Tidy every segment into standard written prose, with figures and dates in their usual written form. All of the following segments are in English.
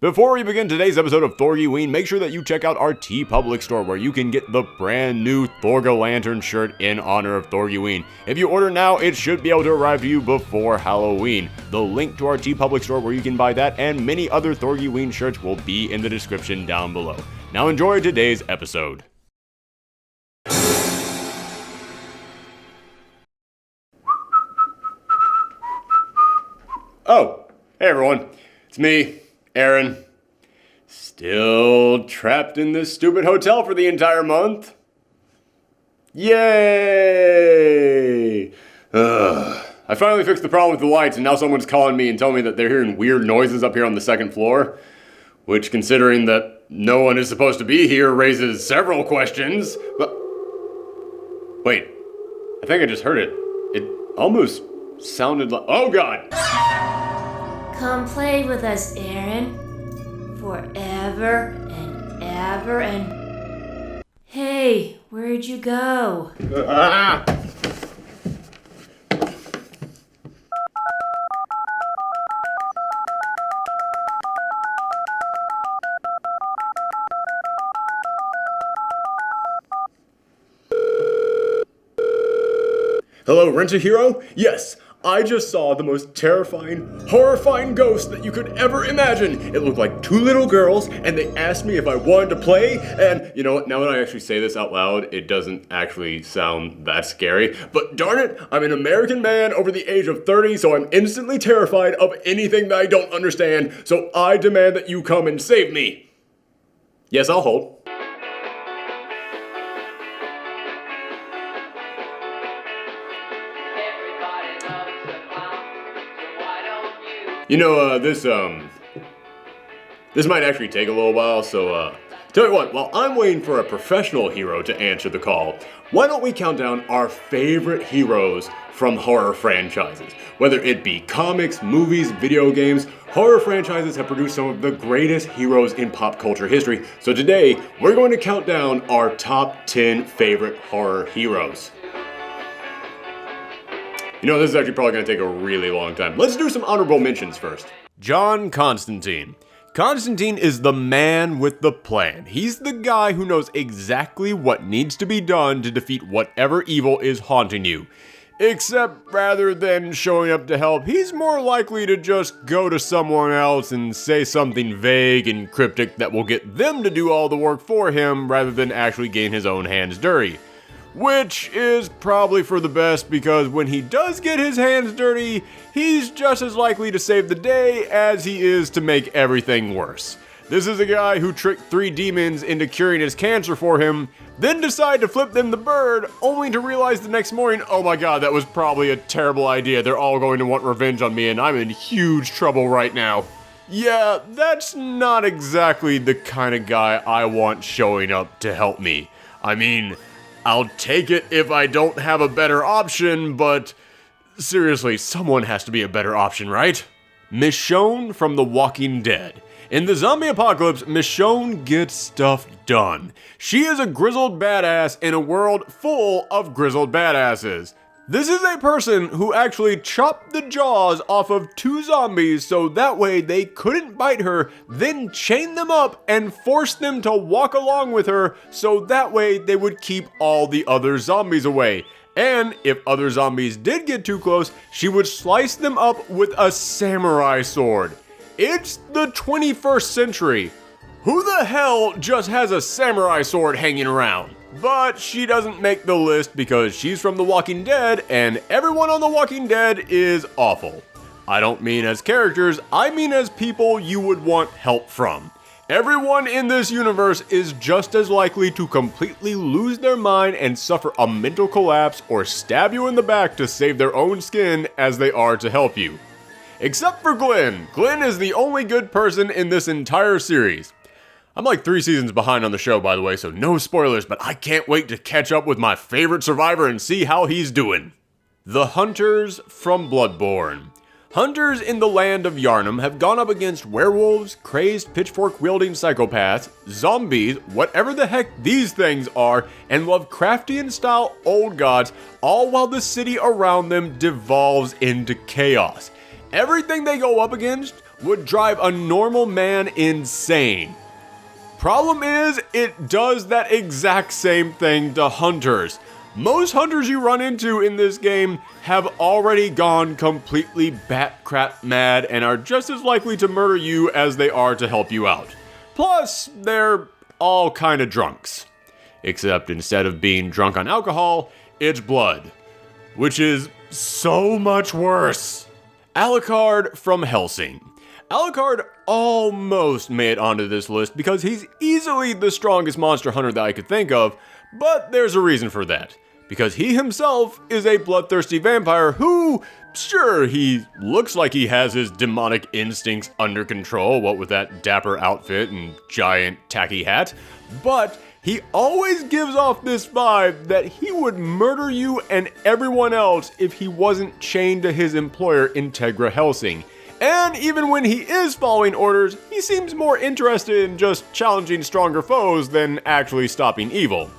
Before we begin today's episode of THORGIWEEN, make sure that you check out our TeePublic store where you can get the brand new THORG O'Lantern shirt in honor of THORGIWEEN. If you order now, it should be able to arrive to you before Halloween. The link to our TeePublic store where you can buy that and many other THORGIWEEN shirts will be in the description down below. Now enjoy today's episode. Oh, hey everyone, it's me, Aaron. Still trapped in this stupid hotel for the entire month. Yay! I finally fixed the problem with the lights and now someone's calling me and telling me that they're hearing weird noises up here on the second floor. Which, considering that no one is supposed to be here, raises several questions. But wait, I think I just heard it. It almost sounded like... Oh god! Come play with us, Aaron. Forever and ever and... Hey, where'd you go? Hello, Rent-A-Hero? Yes, I just saw the most terrifying, horrifying ghost that you could ever imagine. It looked like two little girls, and they asked me if I wanted to play, and you know what, now that I actually say this out loud, it doesn't actually sound that scary. But darn it, I'm an American man over the age of 30, so I'm instantly terrified of anything that I don't understand, so I demand that you come and save me. Yes, I'll hold. You know, this might actually take a little while, so, tell you what, while I'm waiting for a professional hero to answer the call, why don't we count down our favorite heroes from horror franchises? Whether it be comics, movies, video games, horror franchises have produced some of the greatest heroes in pop culture history, so today, we're going to count down our top 10 favorite horror heroes. You know, this is actually probably going to take a really long time. Let's do some honorable mentions first. John Constantine. Constantine is the man with the plan. He's the guy who knows exactly what needs to be done to defeat whatever evil is haunting you. Except rather than showing up to help, he's more likely to just go to someone else and say something vague and cryptic that will get them to do all the work for him rather than actually getting his own hands dirty. Which is probably for the best because when he does get his hands dirty, he's just as likely to save the day as he is to make everything worse. This is a guy who tricked 3 demons into curing his cancer for him, then decided to flip them the bird, only to realize the next morning, oh my god, that was probably a terrible idea. They're all going to want revenge on me and I'm in huge trouble right now. Yeah, that's not exactly the kind of guy I want showing up to help me. I mean, I'll take it if I don't have a better option, but seriously, someone has to be a better option, right? Michonne from The Walking Dead. In the zombie apocalypse, Michonne gets stuff done. She is a grizzled badass in a world full of grizzled badasses. This is a person who actually chopped the jaws off of 2 zombies so that way they couldn't bite her, then chained them up and forced them to walk along with her so that way they would keep all the other zombies away. And if other zombies did get too close, she would slice them up with a samurai sword. It's the 21st century. Who the hell just has a samurai sword hanging around? But she doesn't make the list because she's from The Walking Dead, and everyone on The Walking Dead is awful. I don't mean as characters, I mean as people you would want help from. Everyone in this universe is just as likely to completely lose their mind and suffer a mental collapse or stab you in the back to save their own skin as they are to help you. Except for Glenn. Glenn is the only good person in this entire series. I'm like 3 seasons behind on the show, by the way, so no spoilers, but I can't wait to catch up with my favorite survivor and see how he's doing. The Hunters from Bloodborne. Hunters in the land of Yharnam have gone up against werewolves, crazed pitchfork-wielding psychopaths, zombies, whatever the heck these things are, and Lovecraftian-style old gods, all while the city around them devolves into chaos. Everything they go up against, would drive a normal man insane. Problem is, it does that exact same thing to hunters. Most hunters you run into in this game have already gone completely bat-crap mad and are just as likely to murder you as they are to help you out. Plus, they're all kinda drunks. Except instead of being drunk on alcohol, it's blood. Which is so much worse. Alucard from Helsing. Alucard almost made it onto this list because he's easily the strongest monster hunter that I could think of, but there's a reason for that. Because he himself is a bloodthirsty vampire who, sure, he looks like he has his demonic instincts under control, what with that dapper outfit and giant tacky hat, but he always gives off this vibe that he would murder you and everyone else if he wasn't chained to his employer, Integra Helsing. And even when he is following orders, he seems more interested in just challenging stronger foes than actually stopping evil.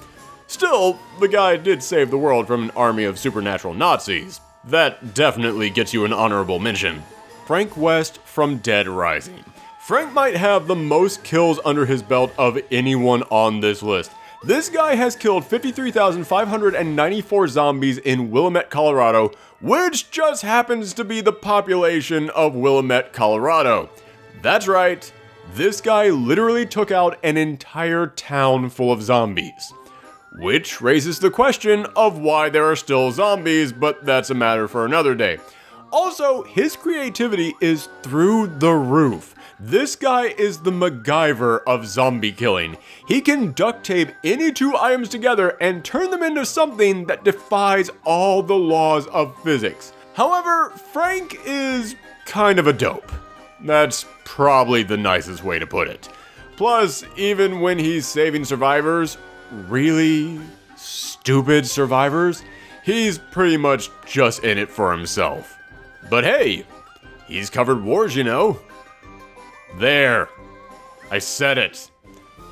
Still, the guy did save the world from an army of supernatural Nazis. That definitely gets you an honorable mention. Frank West from Dead Rising. Frank might have the most kills under his belt of anyone on this list. This guy has killed 53,594 zombies in Willamette, Colorado, which just happens to be the population of Willamette, Colorado. That's right, this guy literally took out an entire town full of zombies. Which raises the question of why there are still zombies, but that's a matter for another day. Also, his creativity is through the roof. This guy is the MacGyver of zombie killing. He can duct tape any two items together and turn them into something that defies all the laws of physics. However, Frank is kind of a dope. That's probably the nicest way to put it. Plus, even when he's saving survivors, really stupid survivors, he's pretty much just in it for himself. But hey, he's covered wars, you know. There, I said it.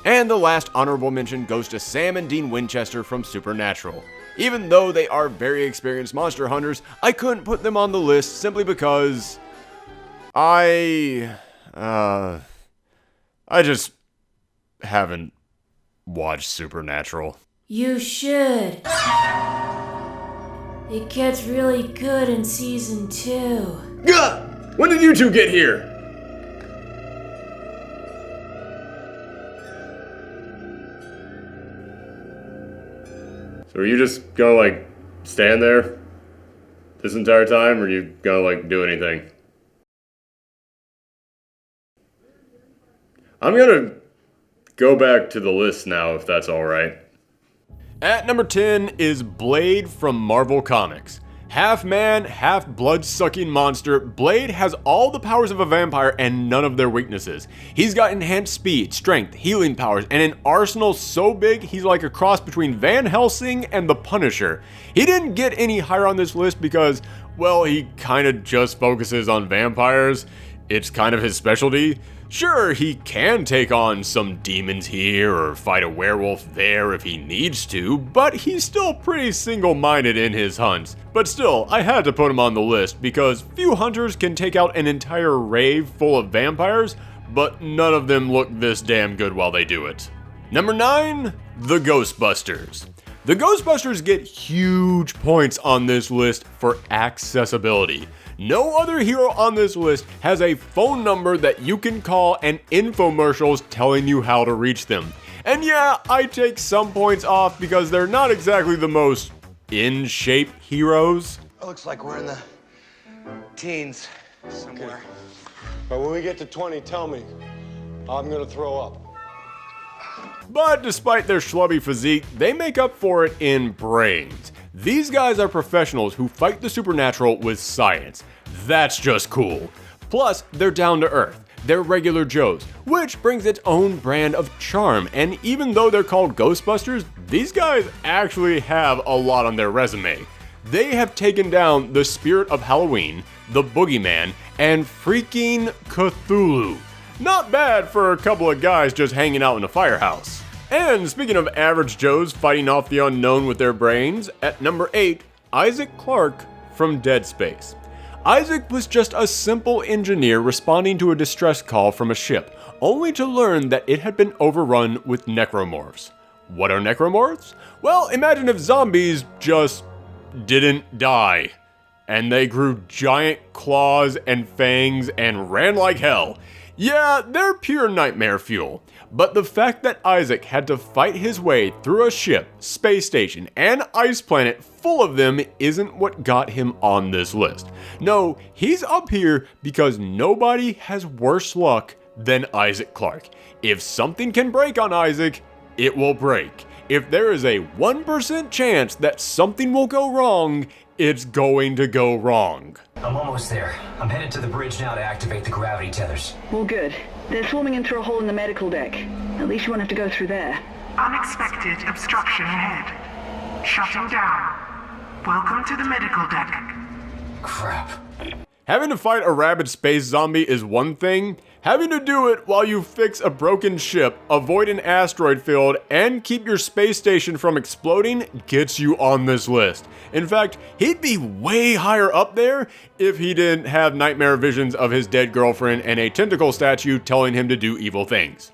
And the last honorable mention goes to Sam and Dean Winchester from Supernatural. Even though they are very experienced monster hunters, I couldn't put them on the list simply because I just haven't watched Supernatural. You should. It gets really good in season 2. Gah! When did you two get here? So are you just gonna, like, stand there this entire time, or are you gonna, like, do anything? I'm gonna go back to the list now, if that's alright. At number 10 is Blade from Marvel Comics. Half man, half blood-sucking monster, Blade has all the powers of a vampire and none of their weaknesses. He's got enhanced speed, strength, healing powers, and an arsenal so big he's like a cross between Van Helsing and the Punisher. He didn't get any higher on this list because, well, he kinda just focuses on vampires. It's kind of his specialty. Sure, he can take on some demons here or fight a werewolf there if he needs to, but he's still pretty single-minded in his hunts. But still, I had to put him on the list because few hunters can take out an entire rave full of vampires, but none of them look this damn good while they do it. Number 9, the Ghostbusters. The Ghostbusters get huge points on this list for accessibility. No other hero on this list has a phone number that you can call and infomercials telling you how to reach them. And yeah, I take some points off because they're not exactly the most in-shape heroes. It looks like we're in the teens somewhere. Okay. But when we get to 20, tell me. I'm gonna throw up. But despite their schlubby physique, they make up for it in brains. These guys are professionals who fight the supernatural with science. That's just cool. Plus, they're down to earth. They're regular Joes, which brings its own brand of charm, and even though they're called Ghostbusters, these guys actually have a lot on their resume. They have taken down the Spirit of Halloween, the Boogeyman, and freaking Cthulhu. Not bad for a couple of guys just hanging out in a firehouse. And speaking of average Joes fighting off the unknown with their brains, at number 8, Isaac Clarke from Dead Space. Isaac was just a simple engineer responding to a distress call from a ship, only to learn that it had been overrun with necromorphs. What are necromorphs? Well, imagine if zombies just didn't die, and they grew giant claws and fangs and ran like hell. Yeah, they're pure nightmare fuel. But the fact that Isaac had to fight his way through a ship, space station, and ice planet full of them isn't what got him on this list. No, he's up here because nobody has worse luck than Isaac Clarke. If something can break on Isaac, it will break. If there is a 1% chance that something will go wrong, it's going to go wrong. I'm almost there. I'm headed to the bridge now to activate the gravity tethers. Well, good. They're swarming in through a hole in the medical deck. At least you won't have to go through there. Unexpected obstruction ahead. Shutting down. Welcome to the medical deck. Crap. Having to fight a rabid space zombie is one thing. Having to do it while you fix a broken ship, avoid an asteroid field, and keep your space station from exploding gets you on this list. In fact, he'd be way higher up there if he didn't have nightmare visions of his dead girlfriend and a tentacle statue telling him to do evil things.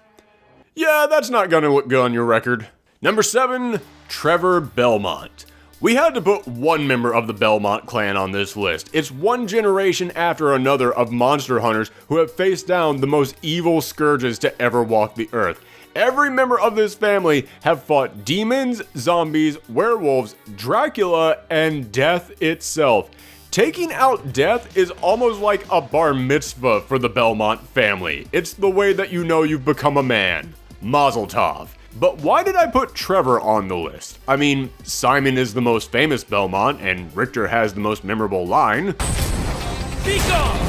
Yeah, that's not gonna look good on your record. Number 7, Trevor Belmont. We had to put one member of the Belmont clan on this list. It's one generation after another of monster hunters who have faced down the most evil scourges to ever walk the earth. Every member of this family have fought demons, zombies, werewolves, Dracula, and death itself. Taking out death is almost like a bar mitzvah for the Belmont family. It's the way that you know you've become a man. Mazel tov. But why did I put Trevor on the list? I mean, Simon is the most famous Belmont, and Richter has the most memorable line. Be gone!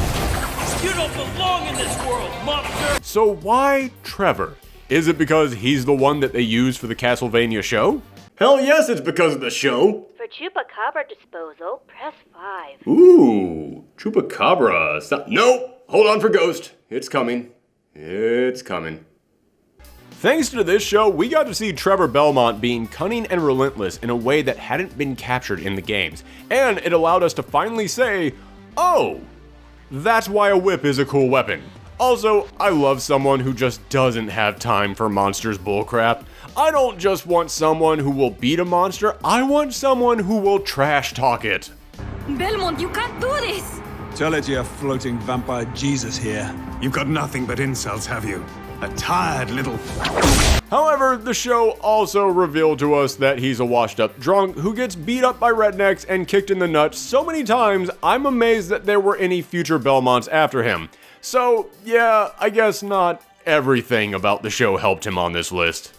You don't belong in this world, monster! So why Trevor? Is it because he's the one that they use for the Castlevania show? Hell yes, it's because of the show! For Chupacabra disposal, press 5. Ooh, Chupacabra. Nope! Hold on for Ghost. It's coming. It's coming. Thanks to this show, we got to see Trevor Belmont being cunning and relentless in a way that hadn't been captured in the games, and it allowed us to finally say, oh, that's why a whip is a cool weapon. Also, I love someone who just doesn't have time for monsters bullcrap. I don't just want someone who will beat a monster, I want someone who will trash talk it. Belmont, you can't do this! Tell it you're floating vampire Jesus here. You've got nothing but insults, have you? A tired little... However, the show also revealed to us that he's a washed-up drunk who gets beat up by rednecks and kicked in the nuts so many times, I'm amazed that there were any future Belmonts after him. So, yeah, I guess not everything about the show helped him on this list.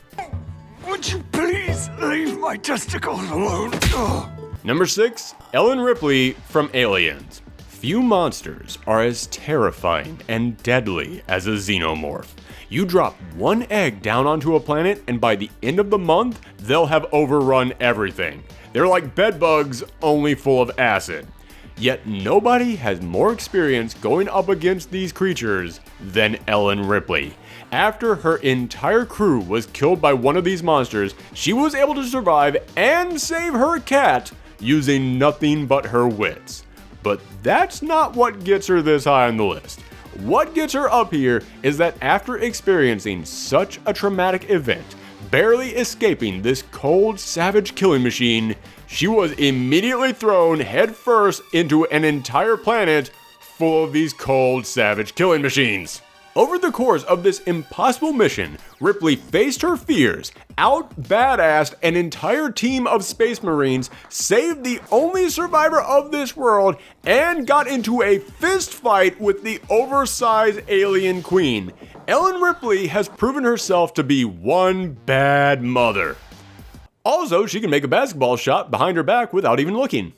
Would you please leave my testicles alone? Oh. Number 6, Ellen Ripley from Aliens. Few monsters are as terrifying and deadly as a xenomorph. You drop one egg down onto a planet, and by the end of the month, they'll have overrun everything. They're like bedbugs, only full of acid. Yet nobody has more experience going up against these creatures than Ellen Ripley. After her entire crew was killed by one of these monsters, she was able to survive and save her cat using nothing but her wits. But that's not what gets her this high on the list. What gets her up here is that after experiencing such a traumatic event, barely escaping this cold, savage killing machine, she was immediately thrown headfirst into an entire planet full of these cold, savage killing machines. Over the course of this impossible mission, Ripley faced her fears, out-badassed an entire team of space marines, saved the only survivor of this world, and got into a fist fight with the oversized alien queen. Ellen Ripley has proven herself to be one bad mother. Also, she can make a basketball shot behind her back without even looking.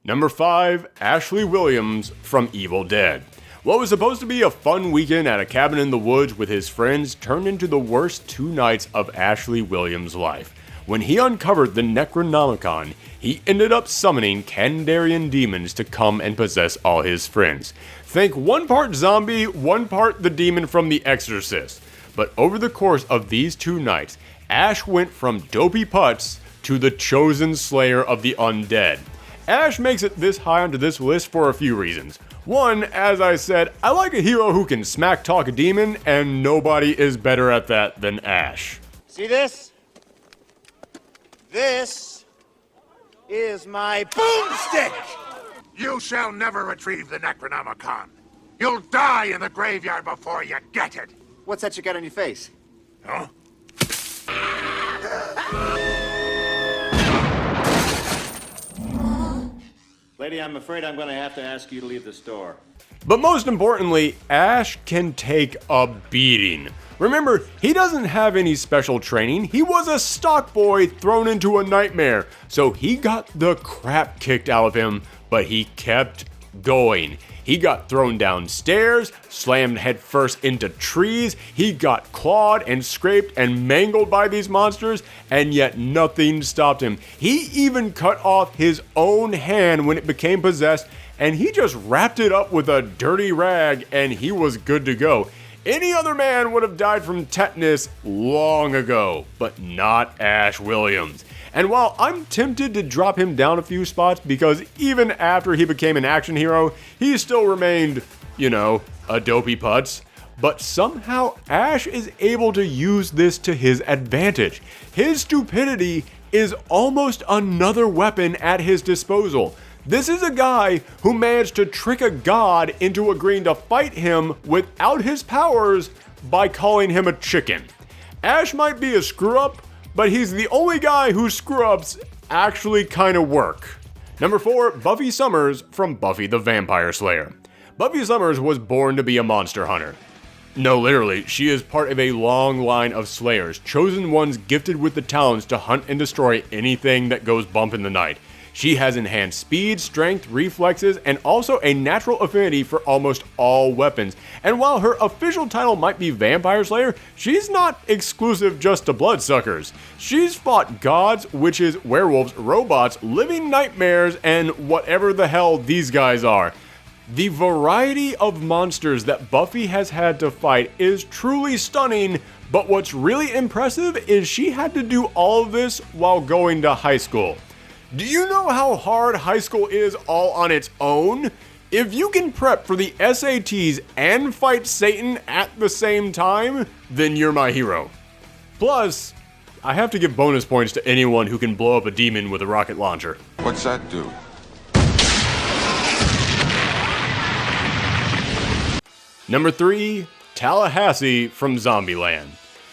Number 5, Ashley Williams from Evil Dead. What was supposed to be a fun weekend at a cabin in the woods with his friends turned into the worst 2 nights of Ashley Williams' life. When he uncovered the Necronomicon, he ended up summoning Kandarian demons to come and possess all his friends. Think 1 part zombie, 1 part the demon from The Exorcist. But over the course of these 2 nights, Ash went from dopey putz to the chosen slayer of the undead. Ash makes it this high onto this list for a few reasons. One, as I said, I like a hero who can smack talk a demon, and nobody is better at that than Ash. See this? This is my boomstick! You shall never retrieve the Necronomicon. You'll die in the graveyard before you get it. What's that you got on your face? Huh? Lady, I'm afraid I'm going to have to ask you to leave the store. But most importantly, Ash can take a beating. Remember, he doesn't have any special training. He was a stock boy thrown into a nightmare. So he got the crap kicked out of him, but he kept going. He got thrown downstairs, slammed headfirst into trees, he got clawed and scraped and mangled by these monsters, and yet nothing stopped him. He even cut off his own hand when it became possessed, and he just wrapped it up with a dirty rag, and he was good to go. Any other man would have died from tetanus long ago, but not Ash Williams. And while I'm tempted to drop him down a few spots because even after he became an action hero, he still remained, a dopey putz, but somehow Ash is able to use this to his advantage. His stupidity is almost another weapon at his disposal. This is a guy who managed to trick a god into agreeing to fight him without his powers by calling him a chicken. Ash might be a screw-up, but he's the only guy whose screw-ups actually kind of work. Number 4, Buffy Summers from Buffy the Vampire Slayer. Buffy Summers was born to be a monster hunter. No, literally, she is part of a long line of slayers, chosen ones gifted with the talents to hunt and destroy anything that goes bump in the night. She has enhanced speed, strength, reflexes, and also a natural affinity for almost all weapons. And while her official title might be Vampire Slayer, she's not exclusive just to bloodsuckers. She's fought gods, witches, werewolves, robots, living nightmares, and whatever the hell these guys are. The variety of monsters that Buffy has had to fight is truly stunning, but what's really impressive is she had to do all of this while going to high school. Do you know how hard high school is all on its own? If you can prep for the SATs and fight Satan at the same time, then you're my hero. Plus, I have to give bonus points to anyone who can blow up a demon with a rocket launcher. What's that do? Number 3, Tallahassee from Zombieland.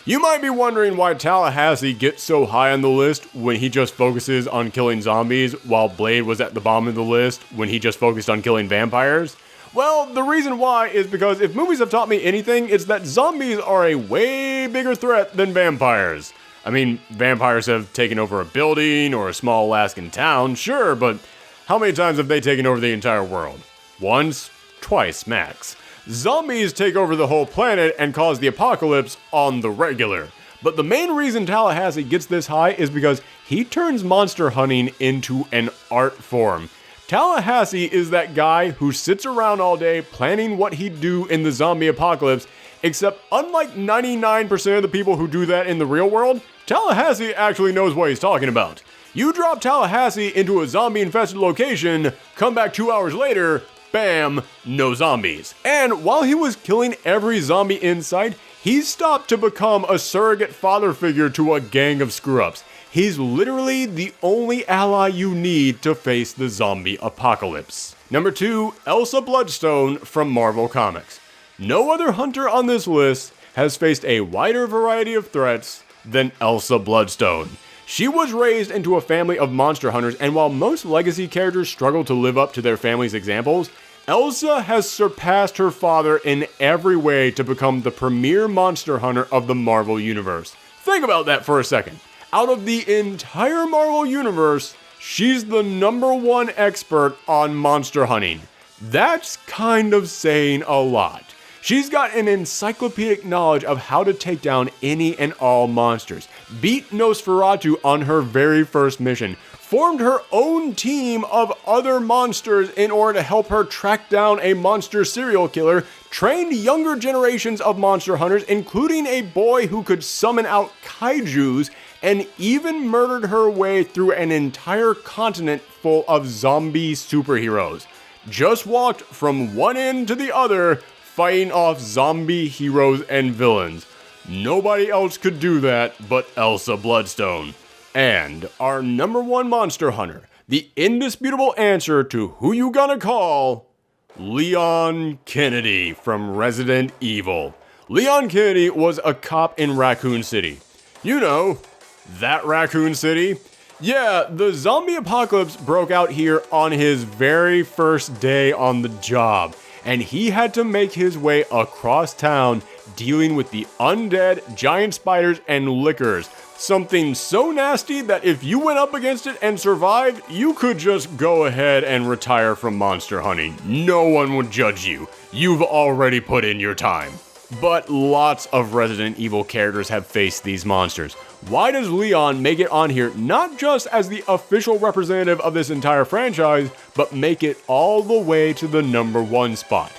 You might be wondering why Tallahassee gets so high on the list when he just focuses on killing zombies, while Blade was at the bottom of the list when he just focused on killing vampires. Well, the reason why is because if movies have taught me anything, it's that zombies are a way bigger threat than vampires. I mean, vampires have taken over a building or a small Alaskan town, sure, but how many times have they taken over the entire world? Once? Twice, max. Zombies take over the whole planet and cause the apocalypse on the regular. But the main reason Tallahassee gets this high is because he turns monster hunting into an art form. Tallahassee is that guy who sits around all day planning what he'd do in the zombie apocalypse, except unlike 99% of the people who do that in the real world, Tallahassee actually knows what he's talking about. You drop Tallahassee into a zombie-infested location, come back 2 hours later, bam, no zombies. And while he was killing every zombie in sight, he stopped to become a surrogate father figure to a gang of screw-ups. He's literally the only ally you need to face the zombie apocalypse. Number 2, Elsa Bloodstone from Marvel Comics. No other hunter on this list has faced a wider variety of threats than Elsa Bloodstone. She was raised into a family of monster hunters, and while most legacy characters struggle to live up to their family's examples, Elsa has surpassed her father in every way to become the premier monster hunter of the Marvel Universe. Think about that for a second. Out of the entire Marvel Universe, she's the #1 expert on monster hunting. That's kind of saying a lot. She's got an encyclopedic knowledge of how to take down any and all monsters, beat Nosferatu on her very first mission, formed her own team of other monsters in order to help her track down a monster serial killer, trained younger generations of monster hunters, including a boy who could summon out kaijus, and even murdered her way through an entire continent full of zombie superheroes. Just walked from one end to the other, fighting off zombie heroes and villains. Nobody else could do that but Elsa Bloodstone. And our number one monster hunter, the indisputable answer to who you gonna call, Leon Kennedy from Resident Evil. Leon Kennedy was a cop in Raccoon City. You know, that Raccoon City. Yeah, the zombie apocalypse broke out here on his very first day on the job, and he had to make his way across town dealing with the undead, giant spiders, and lickers. Something so nasty that if you went up against it and survived, you could just go ahead and retire from monster hunting. No one would judge you. You've already put in your time. But lots of Resident Evil characters have faced these monsters. Why does Leon make it on here not just as the official representative of this entire franchise, but make it all the way to the number one spot?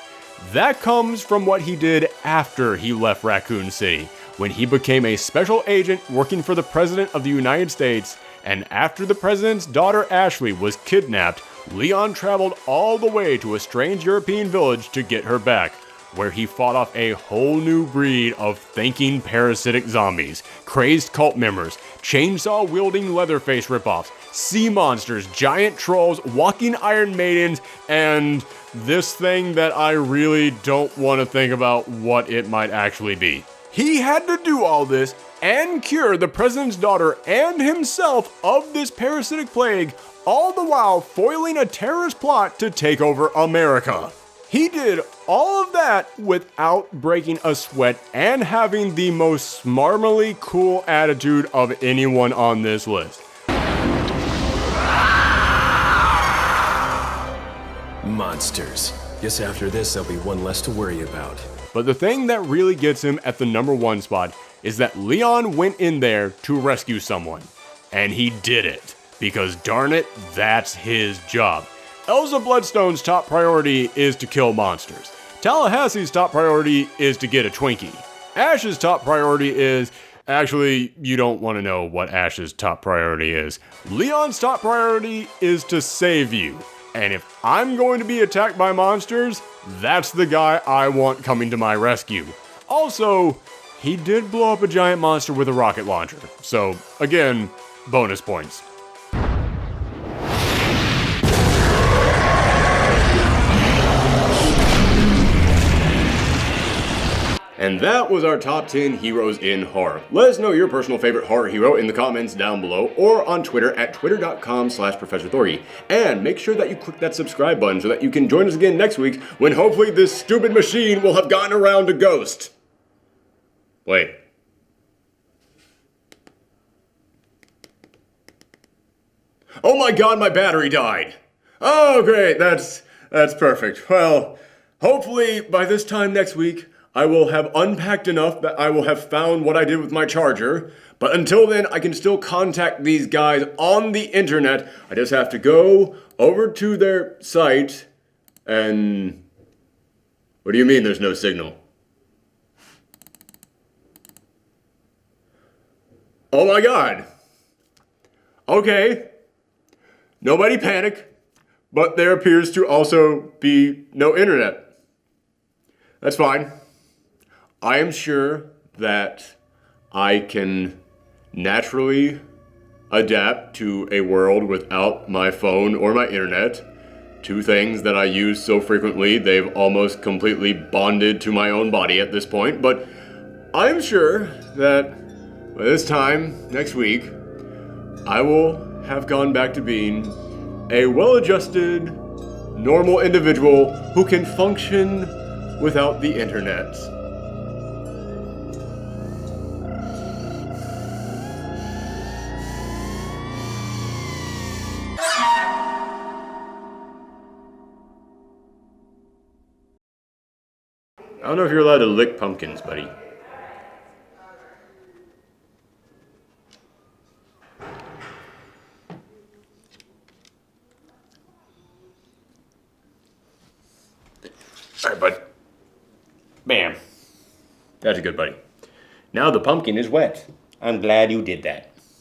That comes from what he did after he left Raccoon City, when he became a special agent working for the President of the United States, and after the President's daughter Ashley was kidnapped, Leon traveled all the way to a strange European village to get her back, where he fought off a whole new breed of thinking parasitic zombies, crazed cult members, chainsaw-wielding Leatherface ripoffs, sea monsters, giant trolls, walking Iron Maidens, and this thing that I really don't want to think about what it might actually be. He had to do all this and cure the president's daughter and himself of this parasitic plague, all the while foiling a terrorist plot to take over America. He did all of that without breaking a sweat and having the most smarmily cool attitude of anyone on this list. Monsters. Guess after this there'll be one less to worry about. But the thing that really gets him at the number one spot is that Leon went in there to rescue someone. And he did it, because darn it, that's his job. Elsa Bloodstone's top priority is to kill monsters. Tallahassee's top priority is to get a Twinkie. Ash's top priority is... Actually, you don't want to know what Ash's top priority is. Leon's top priority is to save you. And if I'm going to be attacked by monsters, that's the guy I want coming to my rescue. Also, he did blow up a giant monster with a rocket launcher. So, again, bonus points. And that was our top 10 heroes in horror. Let us know your personal favorite horror hero in the comments down below or on Twitter at twitter.com/ProfessorThorgy. And make sure that you click that subscribe button so that you can join us again next week when hopefully this stupid machine will have gotten around to Ghost. Wait. Oh my god, my battery died. Oh great, that's perfect. Well, hopefully by this time next week, I will have unpacked enough that I will have found what I did with my charger. But until then, I can still contact these guys on the internet. I just have to go over to their site and... What do you mean there's no signal? Oh my god. Okay. Nobody panic. But there appears to also be no internet. That's fine. I am sure that I can naturally adapt to a world without my phone or my internet. Two things that I use so frequently, they've almost completely bonded to my own body at this point. But I'm sure that by this time next week, I will have gone back to being a well-adjusted, normal individual who can function without the internet. I don't know if you're allowed to lick pumpkins, buddy. Alright, bud. Bam. That's a good buddy. Now the pumpkin is wet. I'm glad you did that.